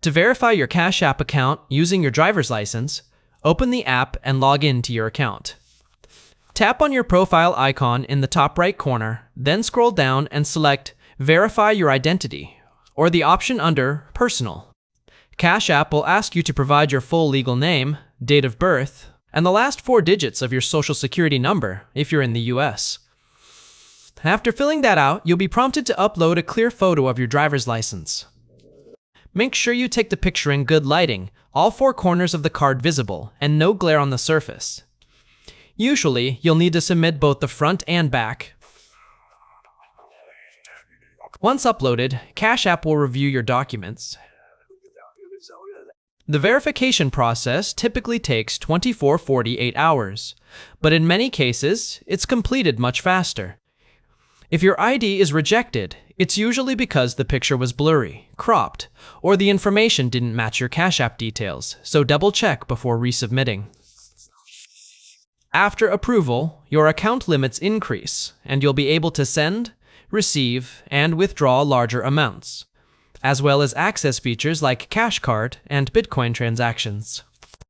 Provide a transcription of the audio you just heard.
To verify your Cash App account using your driver's license, open the app and log in to your account. Tap on your profile icon in the top right corner, then scroll down and select Verify Your Identity, or the option under Personal. Cash App will ask you to provide your full legal name, date of birth, and the last 4 digits of your social security number if you're in the US. After filling that out, you'll be prompted to upload a clear photo of your driver's license. Make sure you take the picture in good lighting, all 4 corners of the card visible, and no glare on the surface. Usually, you'll need to submit both the front and back. Once uploaded, Cash App will review your documents. The verification process typically takes 24-48 hours, but in many cases, it's completed much faster. If your ID is rejected, it's usually because the picture was blurry, cropped, or the information didn't match your Cash App details, so double-check before resubmitting. After approval, your account limits increase, and you'll be able to send, receive, and withdraw larger amounts, as well as access features like Cash Card and Bitcoin transactions.